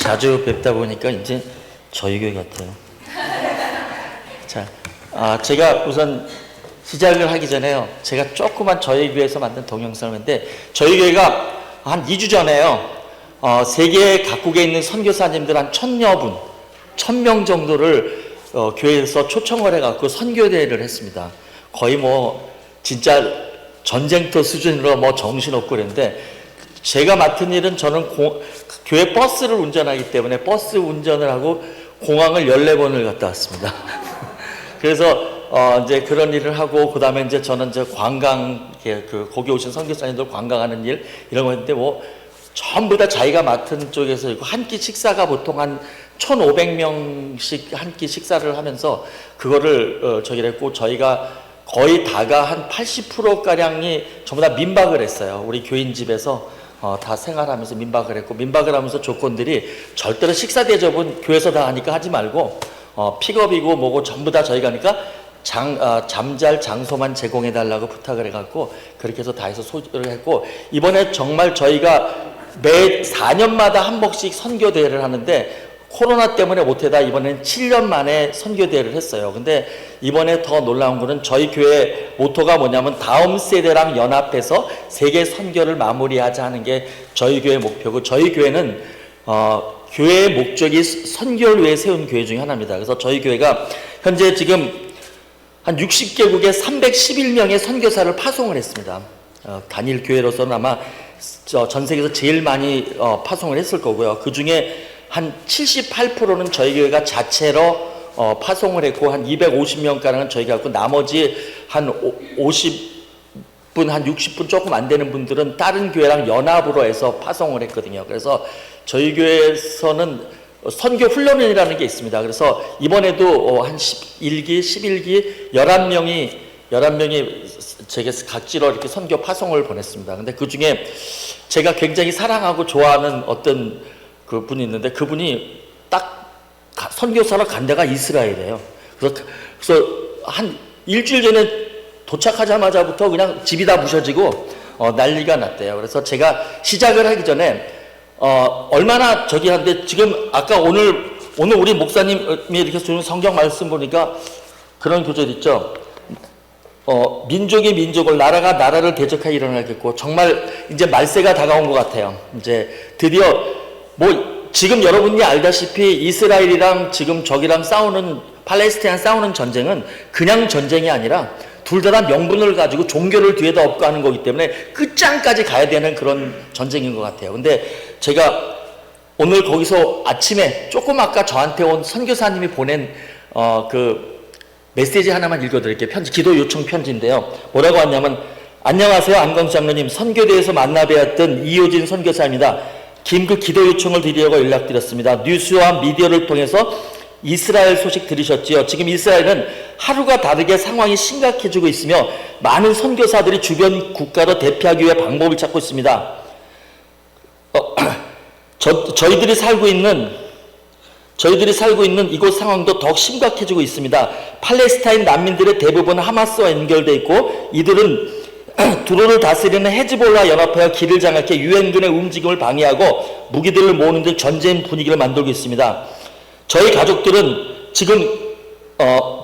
자주 뵙다 보니까 이제 저희 교회 같아요. 자, 제가 우선 시작을 하기 전에요. 제가 조그만 저희 교회에서 만든 동영상인데, 저희 교회가 한 2주 전에요. 세계 각국에 있는 선교사님들 한 1000여 분, 1000명 정도를 교회에서 초청을 해갖고 선교대회를 했습니다. 거의 뭐 진짜 전쟁터 수준으로 뭐 정신없고 그랬는데, 제가 맡은 일은 저는 교회 버스를 운전하기 때문에 버스 운전을 하고 공항을 14번을 갔다 왔습니다. 그래서 이제 그런 일을 하고, 그 다음에 이제 저는 이제 관광, 거기 오신 선교사님들 관광하는 일, 이런 거 했는데, 뭐, 전부 다 자기가 맡은 쪽에서 한 끼 식사가 보통 한 1,500명씩 한 끼 식사를 하면서, 그거를 저기를 했고, 저희가 거의 다가 한 80%가량이 전부 다 민박을 했어요. 우리 교인 집에서 다 생활하면서 민박을 했고, 민박을 하면서 조건들이 절대로 식사 대접은 교회에서 다 하니까 하지 말고, 픽업이고 뭐고 전부 다 저희가 하니까 잠잘 장소만 제공해 달라고 부탁을 해갖고, 그렇게 해서 다 해서 소개를 했고, 이번에 정말 저희가 매 4년마다 한 번씩 선교대회를 하는데, 코로나 때문에 못해다 이번엔 7년 만에 선교대회를 했어요. 근데 이번에 더 놀라운 거는 저희 교회 모토가 뭐냐면, 다음 세대랑 연합해서 세계 선교를 마무리하자 하는 게 저희 교회 목표고, 저희 교회는 교회의 목적이 선교를 위해 세운 교회 중에 하나입니다. 그래서 저희 교회가 현재 지금 한 60개국에 311명의 선교사를 파송을 했습니다. 단일 교회로서는 아마 전 세계에서 제일 많이 파송을 했을 거고요. 그 중에 한 78%는 저희 교회가 자체로 파송을 했고, 한 250명가량은 저희가 했고, 나머지 한 50분, 한 60분 조금 안 되는 분들은 다른 교회랑 연합으로 해서 파송을 했거든요. 그래서 저희 교회에서는 선교 훈련이라는 게 있습니다. 그래서 이번에도 한 11기, 11기 11명이 제게 각지로 이렇게 선교 파송을 보냈습니다. 근데 그 중에 제가 굉장히 사랑하고 좋아하는 어떤 그 분이 있는데, 그분이 딱 선교사로 간 데가 이스라엘이에요. 그래서 한 일주일 전에 도착하자마자부터 그냥 집이 다 부셔지고 난리가 났대요. 그래서 제가 시작을 하기 전에 얼마나 저기 한데, 지금 아까 오늘 우리 목사님이 이렇게 주는 성경 말씀 보니까 그런 교절 있죠. 민족이 민족을, 나라가 나라를 대적하여 일어나겠고, 정말 이제 말세가 다가온 것 같아요. 이제 드디어 뭐 지금 여러분이 알다시피 이스라엘이랑 지금 적이랑 팔레스타인 싸우는 전쟁은 그냥 전쟁이 아니라 둘 다 명분을 가지고 종교를 뒤에다 업고 하는 거기 때문에 끝장까지 가야 되는 그런 전쟁인 것 같아요. 근데 제가 오늘 거기서 아침에 조금 아까 저한테 온 선교사님이 보낸 그 메시지 하나만 읽어드릴게요. 기도 요청 편지인데요. 뭐라고 왔냐면, 안녕하세요, 안광수 장로님. 선교대에서 만나 뵈었던 이효진 선교사입니다. 긴급 기도 요청을 드리려고 연락드렸습니다. 뉴스와 미디어를 통해서 이스라엘 소식 들으셨지요? 지금 이스라엘은 하루가 다르게 상황이 심각해지고 있으며, 많은 선교사들이 주변 국가로 대피하기 위해 방법을 찾고 있습니다. 저희들이 살고 있는 이곳 상황도 더욱 심각해지고 있습니다. 팔레스타인 난민들의 대부분은 하마스와 연결되어 있고, 이들은 두로를 다스리는 헤즈볼라 연합회와 길을 장악해 유엔군의 움직임을 방해하고 무기들을 모으는 등 전쟁 분위기를 만들고 있습니다. 저희 가족들은 지금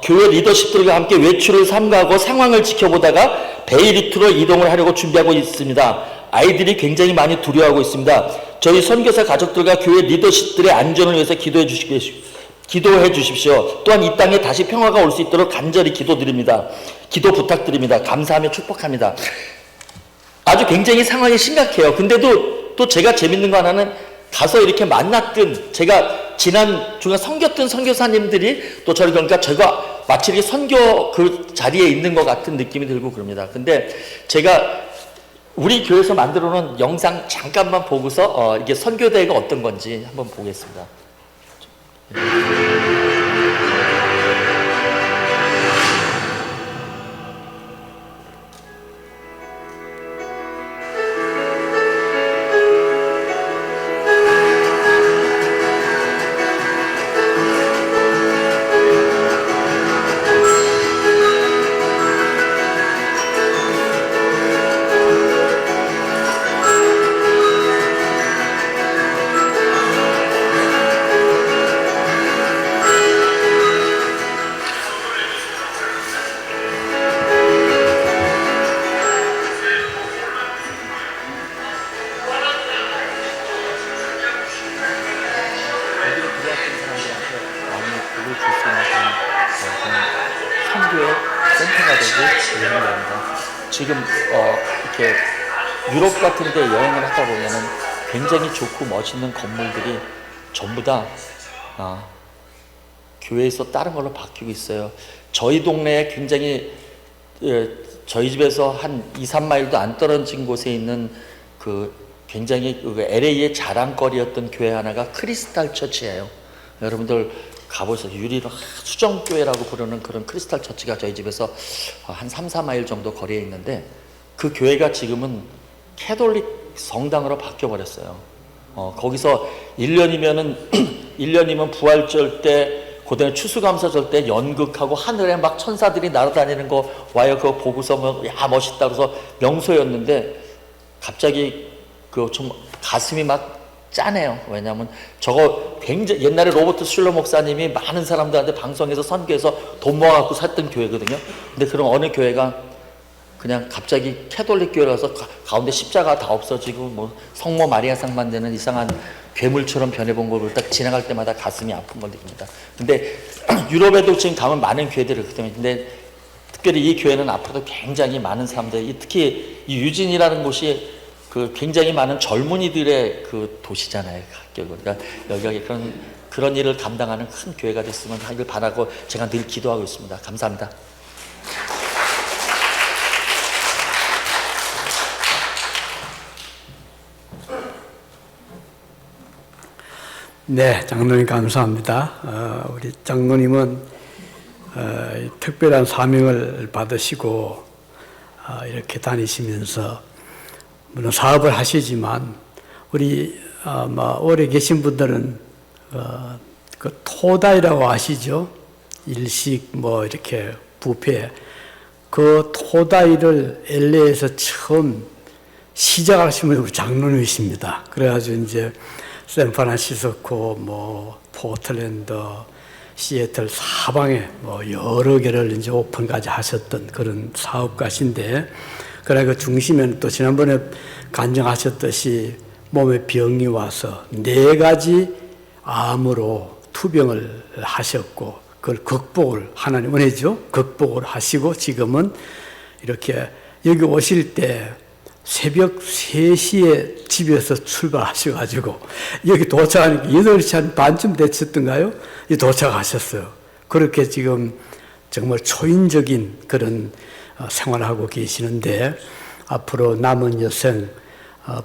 교회 리더십들과 함께 외출을 삼가하고 상황을 지켜보다가 베이루트로 이동을 하려고 준비하고 있습니다. 아이들이 굉장히 많이 두려워하고 있습니다. 저희 선교사 가족들과 교회 리더십들의 안전을 위해서 기도해 주십시오. 또한 이 땅에 다시 평화가 올 수 있도록 간절히 기도드립니다. 기도 부탁드립니다. 감사하며 축복합니다. 아주 굉장히 상황이 심각해요. 근데도 또 제가 재밌는 거 하나는, 가서 이렇게 만났던, 제가 지난 중간 섬겼던 선교사님들이 또 저를, 그러니까 제가 마치 이렇게 선교 그 자리에 있는 것 같은 느낌이 들고 그럽니다. 근데 제가 우리 교회에서 만들어 놓은 영상 잠깐만 보고서 이게 선교대회가 어떤 건지 한번 보겠습니다. 활성화되고 이러는 겁니다. 지금 이렇게 유럽 같은 데 여행을 하다 보면은 굉장히 좋고 멋있는 건물들이 전부 다 교회에서 다른 걸로 바뀌고 있어요. 저희 동네에 굉장히 저희 집에서 한 2-3마일도 안 떨어진 곳에 있는 굉장히 LA의 자랑거리였던 교회 하나가 크리스탈 처치예요. 여러분들 가보셔서 유리로 수정교회라고 부르는 그런 크리스탈 처치가 저희 집에서 한 3-4마일 정도 거리에 있는데 그 교회가 지금은 캐톨릭 성당으로 바뀌어버렸어요. 거기서 1년이면 부활절 때 그다음에 추수감사절 때 연극하고 하늘에 막 천사들이 날아다니는 거 와요. 그거 보고서 야 멋있다 그래서 명소였는데 갑자기 좀 가슴이 막 짠해요. 왜냐하면 저거 굉장히 옛날에 로버트 슐러 목사님이 많은 사람들한테 방송에서 선교해서 돈 모아갖고 샀던 교회거든요. 근데 그런 어느 교회가 그냥 갑자기 캐톨릭 교회라서 가운데 십자가 다 없어지고 뭐 성모 마리아상만 되는 이상한 괴물처럼 변해본 걸 딱 지나갈 때마다 가슴이 아픈 걸 느낍니다. 근데 유럽에도 지금 가면 많은 교회들이 그렇기 때문에 근데 특별히 이 교회는 앞으로도 굉장히 많은 사람들이 특히 이 유진이라는 곳이 굉장히 많은 젊은이들의 도시잖아요. 그러니까 여기가 그런 일을 감당하는 큰 교회가 됐으면 하길 바라고 제가 늘 기도하고 있습니다. 감사합니다. 네, 장로님 감사합니다. 우리 장로님은 특별한 사명을 받으시고 이렇게 다니시면서 물론 사업을 하시지만 우리 오래 계신 분들은 그 토다이라고 아시죠? 일식 이렇게 뷔페 그 토다이를 LA에서 처음 시작하신 분이 우리 장로님이십니다. 그래가지고 이제 샌프란시스코, 포틀랜드, 시애틀 사방에 여러 개를 이제 오픈까지 하셨던 그런 사업가신데, 그래 그 중심에는 또 지난번에 간증하셨듯이 몸에 병이 와서 4가지 암으로 투병을 하셨고, 그걸 극복을 하나님 은혜죠. 극복을 하시고 지금은 이렇게 여기 오실 때 새벽 3시에 집에서 출발하셔가지고 여기 도착하니까 8시 한 반쯤 됐었던가요? 도착하셨어요. 그렇게 지금 정말 초인적인 그런 생활하고 계시는데 앞으로 남은 여생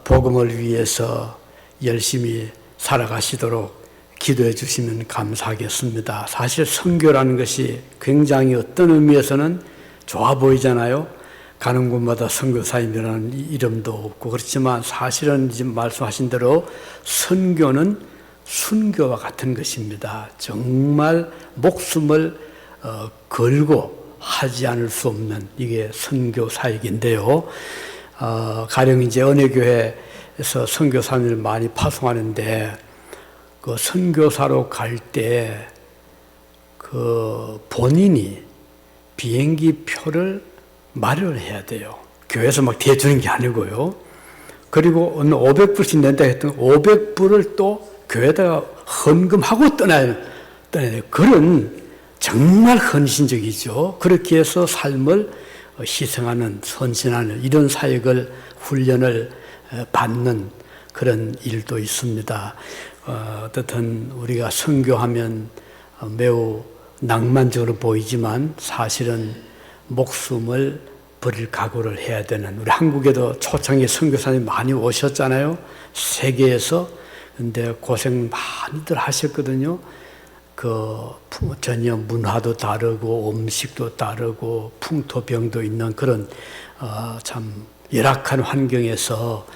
복음을 위해서 열심히 살아가시도록 기도해 주시면 감사하겠습니다. 사실 선교라는 것이 굉장히 어떤 의미에서는 좋아 보이잖아요. 가는 곳마다 선교사님이라는 이름도 없고 그렇지만 사실은 지금 말씀하신 대로 선교는 순교와 같은 것입니다. 정말 목숨을 걸고 하지 않을 수 없는 이게 선교 사역인데요. 가령 이제 은혜교회에서 선교사님을 많이 파송하는데 그 선교사로 갈 때 그 본인이 비행기 표를 마련해야 돼요. 교회에서 막 대주는 게 아니고요. 그리고 어느 500불씩 낸다 했던 500불을 또 교회에다가 헌금하고 떠나야 돼요. 그런 정말 헌신적이죠. 그렇게 해서 삶을 희생하는, 헌신하는 이런 사역을 훈련을 받는 그런 일도 있습니다. 어떻든 우리가 선교하면 매우 낭만적으로 보이지만 사실은 목숨을 버릴 각오를 해야 되는, 우리 한국에도 초창기 선교사님 많이 오셨잖아요. 세계에서. 근데 고생 많이들 하셨거든요. 전혀 문화도 다르고 음식도 다르고 풍토병도 있는 그런 참 열악한 환경에서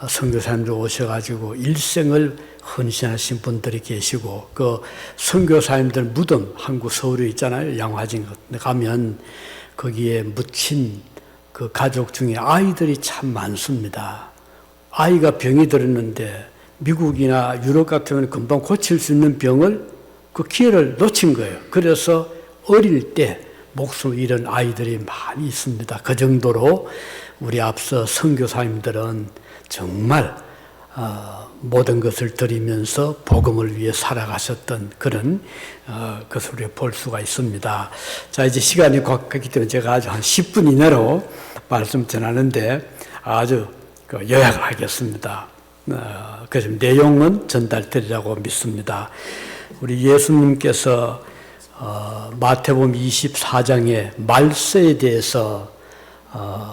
선교사님들 오셔가지고 일생을 헌신하신 분들이 계시고, 그 선교사님들 무덤 한국 서울에 있잖아요. 양화진 가면 거기에 묻힌 그 가족 중에 아이들이 참 많습니다. 아이가 병이 들었는데 미국이나 유럽 같으면 금방 고칠 수 있는 병을 그 기회를 놓친 거예요. 그래서 어릴 때 목숨을 잃은 아이들이 많이 있습니다. 그 정도로 우리 앞서 선교사님들은 정말 모든 것을 드리면서 복음을 위해 살아가셨던 그런 것을 우리가 볼 수가 있습니다. 자, 이제 시간이 꽉했기 때문에 제가 아주 한 10분 이내로 말씀 전하는데 아주 요약하겠습니다. 그래서 내용은 전달되리라고 믿습니다. 우리 예수님께서 마태복음 24장의 말세에 대해서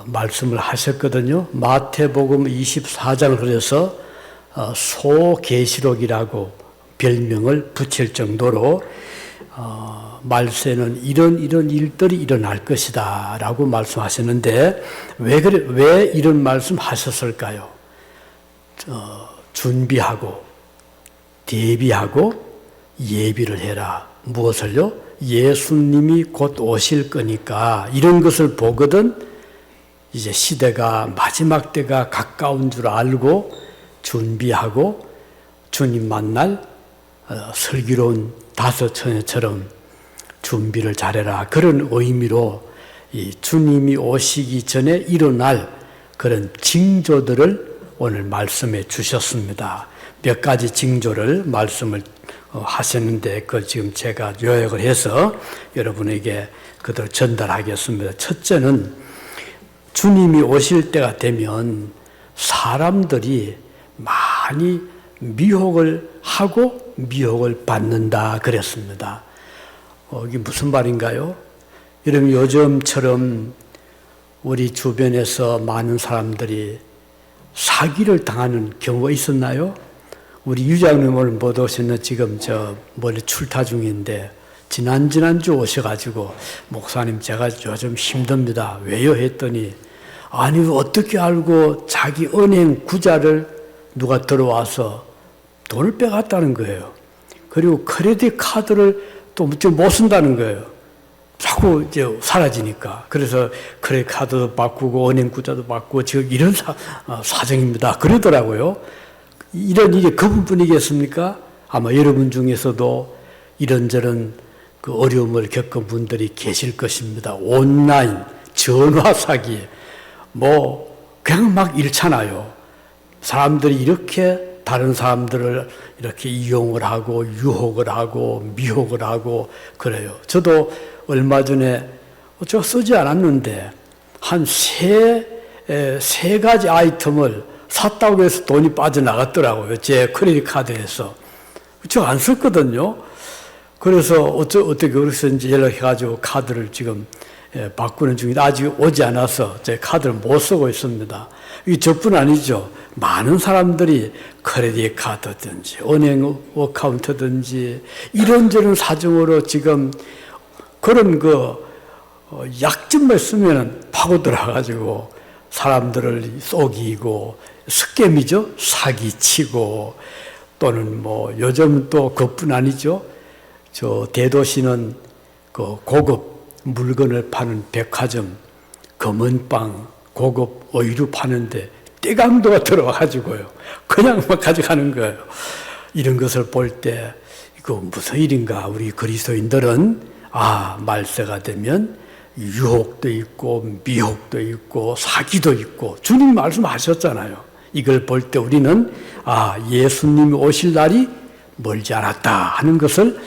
말씀을 하셨거든요. 마태복음 24장을 그래서 소계시록이라고 별명을 붙일 정도로 말세는 이런 일들이 일어날 것이다 라고 말씀하셨는데 왜 이런 말씀 하셨을까요? 준비하고 대비하고 예비를 해라. 무엇을요? 예수님이 곧 오실 거니까 이런 것을 보거든 이제 시대가 마지막 때가 가까운 줄 알고 준비하고 주님 만날 슬기로운 다섯 처녀처럼 준비를 잘해라. 그런 의미로 이 주님이 오시기 전에 일어날 그런 징조들을 오늘 말씀해 주셨습니다. 몇 가지 징조를 말씀을 하셨는데 그걸 지금 제가 요약을 해서 여러분에게 그대로 전달하겠습니다. 첫째는 주님이 오실 때가 되면 사람들이 많이 미혹을 하고 미혹을 받는다 그랬습니다. 이게 무슨 말인가요? 여러분 요즘처럼 우리 주변에서 많은 사람들이 사기를 당하는 경우가 있었나요? 우리 유장님 오늘 못 오셨나 지금 멀리 출타 중인데 지난주 오셔가지고 목사님 제가 요즘 힘듭니다. 왜요? 했더니 아니 어떻게 알고 자기 은행 구자를 누가 들어와서 돈을 빼갔다는 거예요. 그리고 크레딧 카드를 또 못 쓴다는 거예요. 자꾸 이제 사라지니까. 그래서 크레딧 카드도 바꾸고 은행 구자도 바꾸고 지금 이런 사정입니다. 그러더라고요. 이런 일이 그분뿐이겠습니까? 아마 여러분 중에서도 이런저런 그 어려움을 겪은 분들이 계실 것입니다. 온라인 전화 사기 그냥 막 잃잖아요. 사람들이 이렇게 다른 사람들을 이렇게 이용을 하고 유혹을 하고 미혹을 하고 그래요. 저도 얼마 전에 저 쓰지 않았는데 한 세 가지 아이템을 샀다고 해서 돈이 빠져나갔더라고요. 제 크레딧 카드에서. 저 안 썼거든요. 그래서 어떻게 그래서 이제 연락해가지고 카드를 지금 바꾸는 중인데 아직 오지 않아서 제 카드를 못 쓰고 있습니다. 이 저뿐 아니죠. 많은 사람들이 크레딧 카드든지 은행 어카운트든지 이런저런 사정으로 지금 그런 약점을 쓰면은 파고들어가지고 사람들을 속이고 스캠이죠. 사기치고 또는 요즘 또 그뿐 아니죠. 저 대도시는 그 고급 물건을 파는 백화점, 검은빵, 고급 의류 파는데 떼강도가 들어와가지고요. 그냥 막 가져가는 거예요. 이런 것을 볼 때 이거 무슨 일인가. 우리 그리스도인들은 말세가 되면 유혹도 있고 미혹도 있고 사기도 있고 주님 말씀하셨잖아요. 이걸 볼 때 우리는 예수님이 오실 날이 멀지 않았다 하는 것을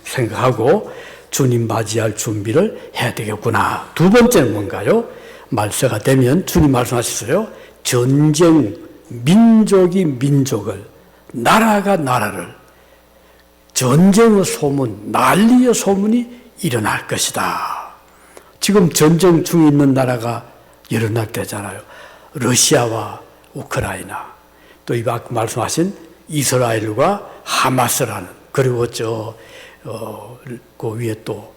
생각하고 주님 맞이할 준비를 해야 되겠구나. 두 번째는 뭔가요? 말세가 되면 주님 말씀하셨어요. 전쟁, 민족이 민족을, 나라가 나라를, 전쟁의 소문, 난리의 소문이 일어날 것이다. 지금 전쟁 중에 있는 나라가 일어날 때잖아요. 러시아와 우크라이나, 또 이 말씀하신 이스라엘과 하마스라는, 그리고 그 위에 또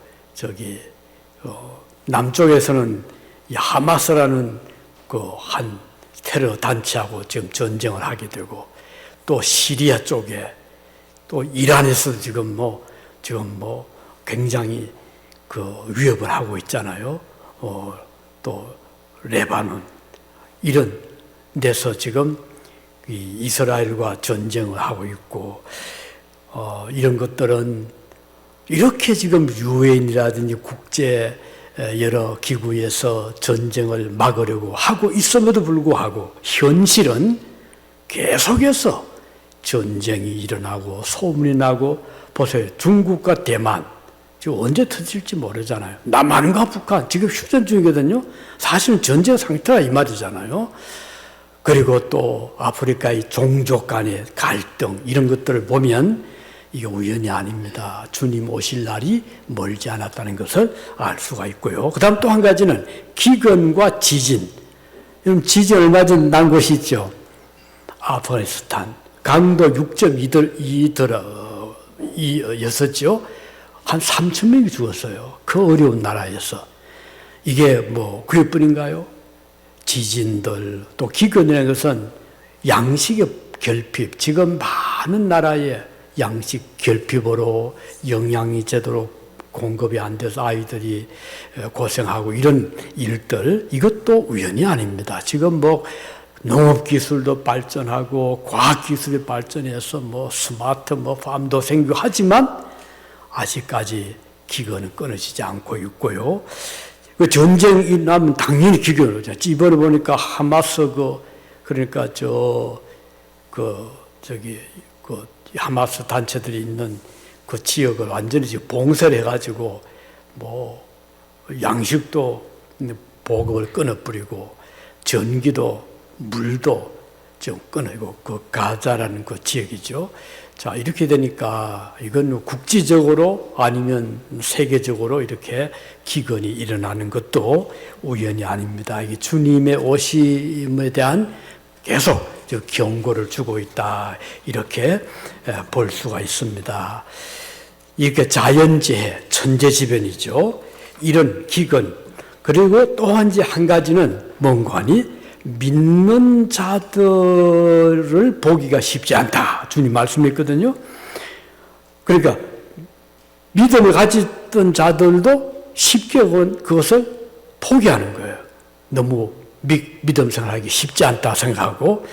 남쪽에서는 이 하마스라는 한 테러 단체하고 지금 전쟁을 하게 되고, 또 시리아 쪽에, 또 이란에서 지금 굉장히 위협을 하고 있잖아요. 또 레바논, 이런 데서 지금 이스라엘과 전쟁을 하고 있고, 이런 것들은 이렇게 지금 유엔이라든지 국제 여러 기구에서 전쟁을 막으려고 하고 있음에도 불구하고 현실은 계속해서 전쟁이 일어나고 소문이 나고 보세요. 중국과 대만 지금 언제 터질지 모르잖아요. 남한과 북한 지금 휴전 중이거든요. 사실은 전쟁 상태라 이 말이잖아요. 그리고 또 아프리카의 종족 간의 갈등 이런 것들을 보면 이게 우연이 아닙니다. 주님 오실 날이 멀지 않았다는 것을 알 수가 있고요. 그 다음 또 한 가지는 기근과 지진. 여러분 지진 얼마 전 난 곳이 있죠. 아프가니스탄 강도 6.2였었죠. 한 3천 명이 죽었어요. 그 어려운 나라에서. 이게 뭐 그것뿐인가요? 지진들 또 기근이라는 것은 양식의 결핍. 지금 많은 나라에 양식 결핍으로 영양이 제대로 공급이 안 돼서 아이들이 고생하고 이런 일들 이것도 우연이 아닙니다. 지금 뭐 농업기술도 발전하고 과학기술이 발전해서 뭐 스마트 팜도 생기고 하지만 아직까지 기근은 끊어지지 않고 있고요. 그 전쟁이 나면 당연히 기근을 오죠. 이번에 보니까 하마스 그러니까 하마스 단체들이 있는 그 지역을 완전히 지금 봉쇄를 해가지고 뭐 양식도 보급을 끊어버리고 전기도 물도 좀 끊어고 그 가자라는 그 지역이죠. 자 이렇게 되니까 이건 국지적으로 아니면 세계적으로 이렇게 기근이 일어나는 것도 우연이 아닙니다. 이게 주님의 오심에 대한 계속 경고를 주고 있다 이렇게 볼 수가 있습니다. 이게 자연재해, 천재지변이죠. 이런 기근 그리고 또 한 가지는 뭔가 하니 믿는 자들을 보기가 쉽지 않다. 주님 말씀했거든요. 그러니까 믿음을 가졌던 자들도 쉽게 그것을 포기하는 거예요. 너무 믿음 생활하기 쉽지 않다 생각하고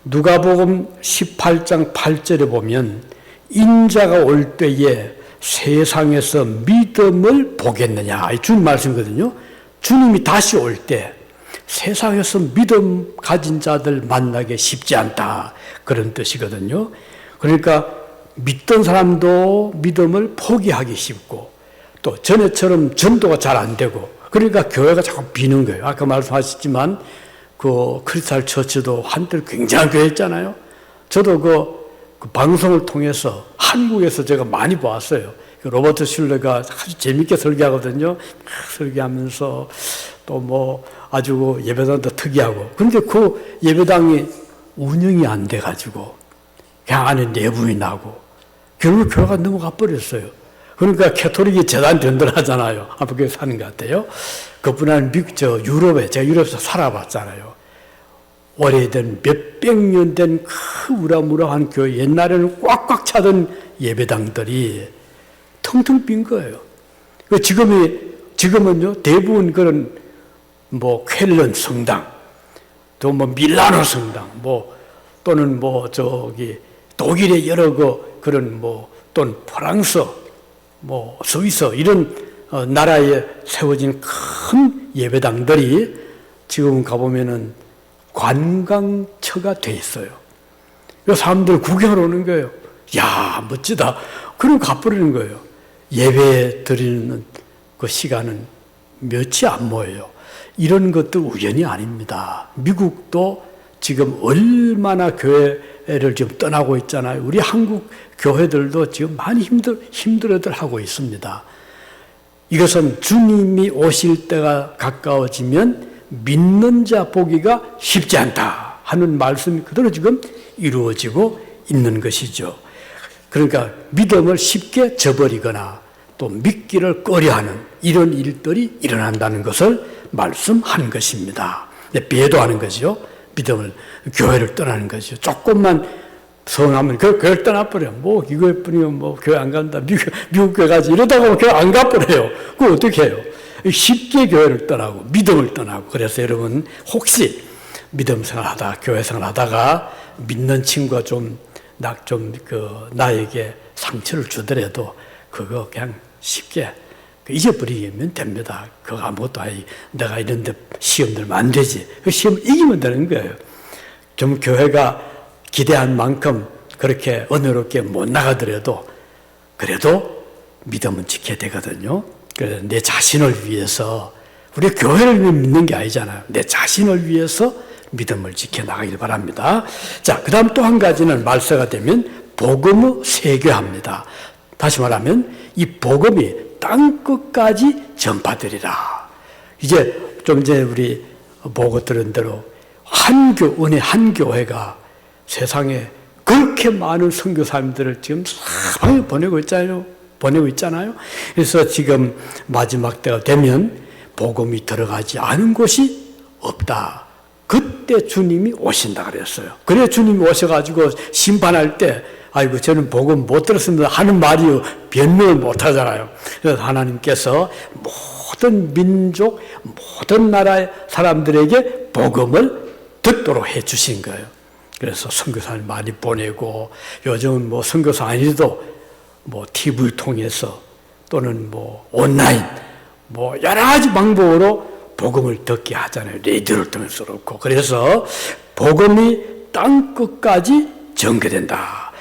누가복음 18장 8절에 보면 인자가 올 때에 세상에서 믿음을 보겠느냐. 주님 말씀이거든요. 주님이 다시 올 때 세상에서 믿음 가진 자들 만나기 쉽지 않다. 그런 뜻이거든요. 그러니까 믿던 사람도 믿음을 포기하기 쉽고 또 전에처럼 전도가 잘 안 되고 그러니까 교회가 자꾸 비는 거예요. 아까 말씀하셨지만 그 크리스탈 처치도 한때 굉장한 교회였잖아요. 저도 그 방송을 통해서 한국에서 제가 많이 봤어요. 로버트 슐러가 아주 재밌게 설교하거든요. 설교하면서 또 뭐 아주 예배당도 특이하고. 그런데 그 예배당이 운영이 안 돼가지고 그냥 안에 내분이 나고 결국 교회가 넘어가 버렸어요. 그러니까 캐토릭이 재단 든든하잖아요. 아프리카에 사는 것 같아요. 그뿐 아니라 유럽에, 제가 유럽에서 살아봤잖아요. 오래된 몇백 년 된 큰 우람우람한 교회, 옛날에는 꽉꽉 차던 예배당들이 텅텅 빈 거예요. 지금은요, 대부분 그런 뭐 쾰른 성당, 또 뭐 밀라노 성당, 또는 독일의 여러 그런 또는 프랑스, 스위스 이런 나라에 세워진 큰 예배당들이 지금 가보면은 관광처가 돼 있어요. 사람들 구경을 오는 거예요. 야, 멋지다. 그럼 가버리는 거예요. 예배 드리는 그 시간은 몇이 안 모여요. 이런 것도 우연이 아닙니다. 미국도 지금 얼마나 교회를 지금 떠나고 있잖아요. 우리 한국 교회들도 지금 많이 힘들어들 하고 있습니다. 이것은 주님이 오실 때가 가까워지면 믿는 자 보기가 쉽지 않다 하는 말씀이 그대로 지금 이루어지고 있는 것이죠. 그러니까 믿음을 쉽게 저버리거나 또 믿기를 꺼려하는 이런 일들이 일어난다는 것을 말씀하는 것입니다. 배도하는 거죠. 믿음을, 교회를 떠나는 거죠. 조금만 성하면 교회를 떠나버려요. 이거뿐이면 교회 안 간다. 미국 교회 가지. 이러다가 교회 안 가버려요. 그거 어떻게 해요? 쉽게 교회를 떠나고 믿음을 떠나고. 그래서 여러분 혹시 믿음 생활하다가 교회 생활하다가 믿는 친구가 나에게 상처를 주더라도 그거 그냥 쉽게 잊어버리면 됩니다. 그거 아무것도 아니. 내가 이런데 시험 들면 안 되지. 그 시험 이기면 되는 거예요. 좀 교회가 기대한 만큼 그렇게 은혜롭게 못 나가더라도 그래도 믿음은 지켜야 되거든요. 그래서 내 자신을 위해서, 우리 교회를 믿는 게 아니잖아요. 내 자신을 위해서 믿음을 지켜나가길 바랍니다. 자, 그 다음 또 한 가지는 말세가 되면 복음의 세교합니다. 다시 말하면 이 복음이 땅끝까지 전파되리라. 이제 좀 전에 우리 보고 들은 대로 은혜 한 교회가 세상에 그렇게 많은 선교사님들을 지금 사방에 보내고 있잖아요. 그래서 지금 마지막 때가 되면 복음이 들어가지 않은 곳이 없다. 그때 주님이 오신다 그랬어요. 그래 주님이 오셔가지고 심판할 때 아이고 저는 복음 못 들었습니다 하는 말이 변명을 못 하잖아요. 그래서 하나님께서 모든 민족, 모든 나라의 사람들에게 복음을 듣도록 해 주신 거예요. 그래서 선교사를 많이 보내고, 요즘은 뭐 선교사 아니어도 뭐 TV를 통해서 또는 뭐 온라인 뭐 여러 가지 방법으로 복음을 듣게 하잖아요. 레디오를 통해서 그렇고. 그래서 복음이 땅끝까지 전개된다.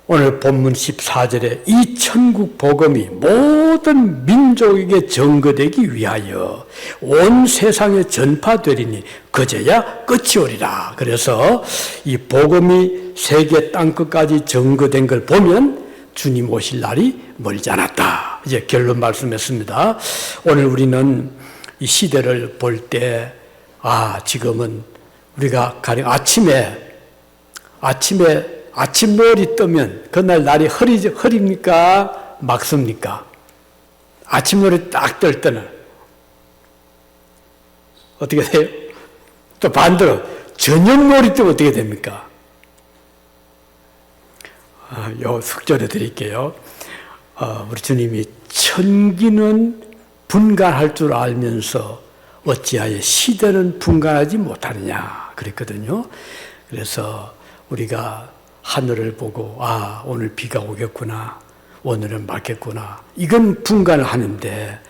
오늘 본문 14절에 이 천국 복음이 모든 민족에게 전거되기 위하여 온 세상에 전파되리니 그제야 끝이 오리라. 그래서 이 복음이 세계 땅끝까지 전거된 걸 보면 주님 오실 날이 멀지 않았다. 이제 결론 말씀했습니다. 오늘 우리는 이 시대를 볼 때, 지금은 우리가 가령 아침에 아침 노을이 뜨면 그날 날이 흐립니까? 맑습니까? 아침 노을이 딱 뜰 때는 어떻게 돼요? 또 반대로 저녁 노을이 뜨면 어떻게 됩니까? 요 숙제를 드릴게요. 우리 주님이 천기는 분간할 줄 알면서 어찌하여 시대는 분간하지 못하느냐 그랬거든요. 그래서 우리가 하늘을 보고 오늘 비가 오겠구나, 오늘은 맑겠구나, 이건 분간을 하는데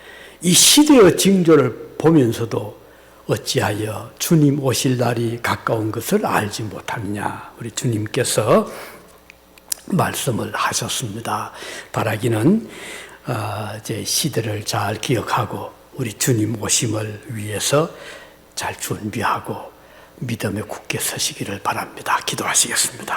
이 시대의 징조를 보면서도 어찌하여 주님 오실 날이 가까운 것을 알지 못하느냐. 우리 주님께서 말씀을 하셨습니다. 바라기는 이제 시대를 잘 기억하고 우리 주님 오심을 위해서 잘 준비하고 믿음에 굳게 서시기를 바랍니다. 기도하시겠습니다.